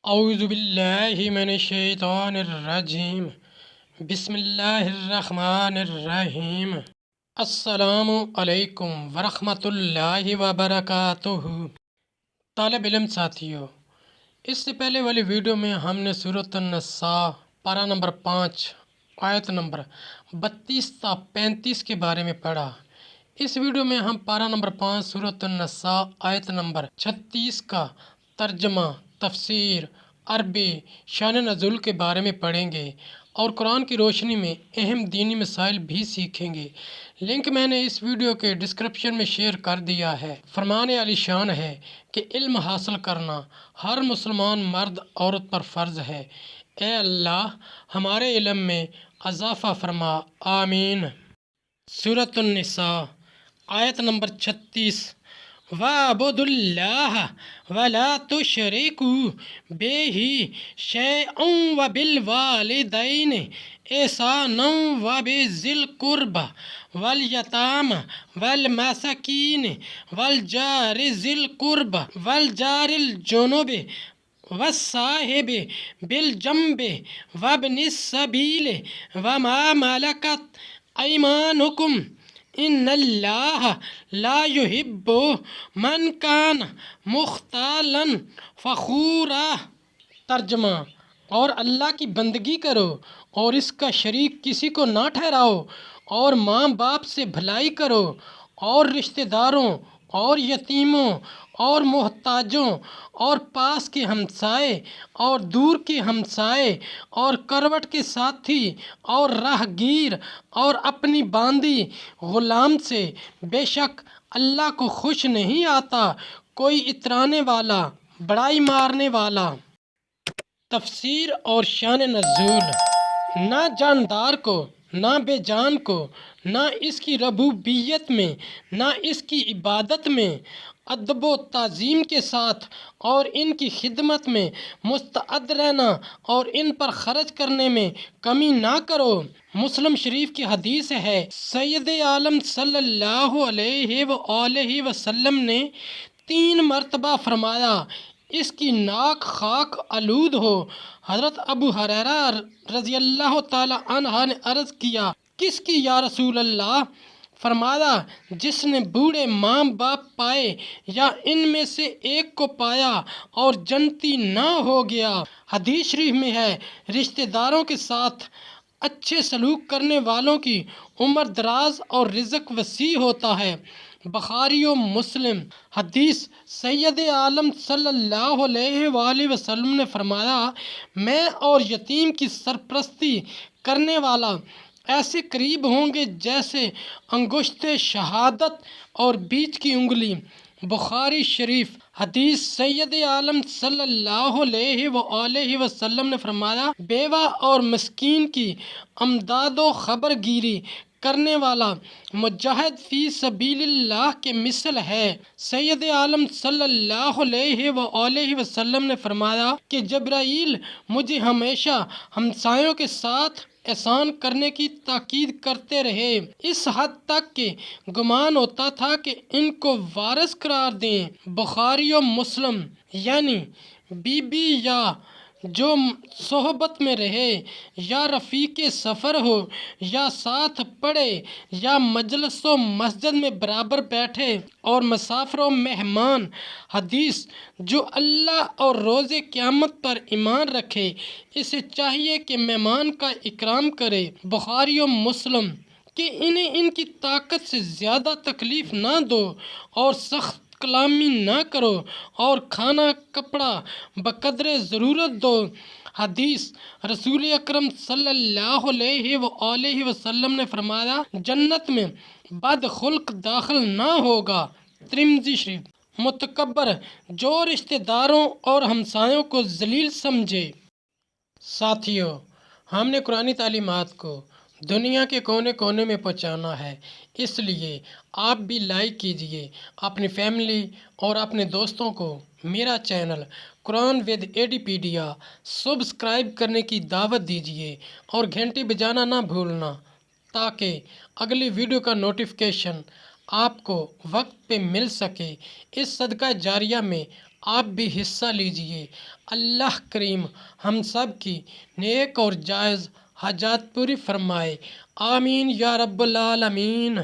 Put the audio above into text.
اعوذ باللہ من الشیطان الرجیم بسم اللہ الرحمن الرحیم۔ السلام علیکم ورحمۃ اللہ وبرکاتہ۔ طالب علم ساتھیو، اس سے پہلے والی ویڈیو میں ہم نے سورۃ النساء پارہ نمبر 5 آیت نمبر 32 تا 35 کے بارے میں پڑھا۔ اس ویڈیو میں ہم پارہ نمبر 5 سورۃ النساء آیت نمبر 36 کا ترجمہ، تفسیر، عربی، شان نزول کے بارے میں پڑھیں گے اور قرآن کی روشنی میں اہم دینی مسائل بھی سیکھیں گے۔ لنک میں نے اس ویڈیو کے ڈسکرپشن میں شیئر کر دیا ہے۔ فرمان علی شان ہے کہ علم حاصل کرنا ہر مسلمان مرد عورت پر فرض ہے۔ اے اللہ ہمارے علم میں اضافہ فرما، آمین۔ سورۃ النساء آیت نمبر 36۔ وَاعْبُدُوا اللَّهَ وَلَا تُشْرِكُوا بِهِ شَيْئًا وَبِالْوَالِدَيْنِ إِحْسَانًا وَبِذِي الْقُرْبَى وَالْيَتَامَى وَالْمَسَاكِينِ وَالْجَارِ ذِي الْقُرْبَى وَالْجَارِ الْجُنُبِ وَالصَّاحِبِ بِالْجَنبِ وَابْنِ السَّبِيلِ وَمَا مَلَكَتْ أَيْمَانُكُمْ ان اللہ لا يحب من کان مختالا فخورا۔ ترجمہ: اور اللہ کی بندگی کرو اور اس کا شریک کسی کو نہ ٹھہراؤ، اور ماں باپ سے بھلائی کرو، اور رشتہ داروں اور یتیموں اور محتاجوں اور پاس کے ہمسائے اور دور کے ہمسائے اور کروٹ کے ساتھی اور راہ گیر اور اپنی باندھی غلام سے۔ بے شک اللہ کو خوش نہیں آتا کوئی اترانے والا، بڑائی مارنے والا۔ تفسیر اور شان نزول۔ نہ جاندار کو، نہ بے جان کو، نہ اس کی ربوبیت میں، نہ اس کی عبادت میں ادب و تعظیم کے ساتھ اور ان کی خدمت میں مستعد رہنا اور ان پر خرچ کرنے میں کمی نہ کرو۔ مسلم شریف کی حدیث ہے، سید عالم صلی اللہ علیہ وآلہ وسلم نے 3 مرتبہ فرمایا، اس کی ناک خاک آلود ہو۔ حضرت ابو ہریرہ رضی اللہ تعالی عنہ نے عرض کیا، کس کی یا رسول اللہ؟ فرمایا، جس نے بوڑھے ماں باپ پائے یا ان میں سے ایک کو پایا اور جنتی نہ ہو گیا۔ حدیث شریف میں ہے، رشتہ داروں کے ساتھ اچھے سلوک کرنے والوں کی عمر دراز اور رزق وسیع ہوتا ہے۔ بخاری و مسلم۔ حدیث: سید عالم صلی اللہ علیہ وآلہ وسلم نے فرمایا، میں اور یتیم کی سرپرستی کرنے والا ایسے قریب ہوں گے جیسے انگشت شہادت اور بیچ کی انگلی۔ بخاری شریف۔ حدیث: سید عالم صلی اللہ علیہ وآلہ وسلم نے فرمایا، بیوہ اور مسکین کی امداد و خبر گیری کرنے والا مجاہد فی سبیل اللہ کے مثل ہے۔ سید عالم صلی اللہ علیہ وآلہ وسلم نے فرمایا کہ جبرائیل مجھے ہمیشہ ہمسایوں کے ساتھ احسان کرنے کی تاکید کرتے رہے، اس حد تک کہ گمان ہوتا تھا کہ ان کو وارث قرار دیں۔ بخاری و مسلم۔ یعنی بیوی یا جو صحبت میں رہے، یا رفیق سفر ہو، یا ساتھ پڑھے، یا مجلس و مسجد میں برابر بیٹھے، اور مسافر و مہمان۔ حدیث: جو اللہ اور روز قیامت پر ایمان رکھے، اسے چاہیے کہ مہمان کا اکرام کرے۔ بخاری و مسلم۔ کہ انہیں ان کی طاقت سے زیادہ تکلیف نہ دو اور سخت کلامی نہ کرو، اور کھانا کپڑا بقدر ضرورت دو۔ حدیث: رسول اکرم صلی اللہ علیہ وآلہ وسلم نے فرمایا، جنت میں بد خلق داخل نہ ہوگا۔ ترمذی شریف۔ متکبر، جو رشتہ داروں اور ہمسایوں کو ذلیل سمجھے۔ ساتھیو، ہم نے قرآنی تعلیمات کو دنیا کے کونے کونے میں پہنچانا ہے، اس لیے آپ بھی لائک کیجئے، اپنی فیملی اور اپنے دوستوں کو میرا چینل قرآن ود ایڈیپیڈیا سبسکرائب کرنے کی دعوت دیجئے اور گھنٹی بجانا نہ بھولنا، تاکہ اگلی ویڈیو کا نوٹیفیکیشن آپ کو وقت پہ مل سکے۔ اس صدقہ جاریہ میں آپ بھی حصہ لیجئے۔ اللہ کریم ہم سب کی نیک اور جائز حاجات پوری فرمائے، آمین یا رب العالمین۔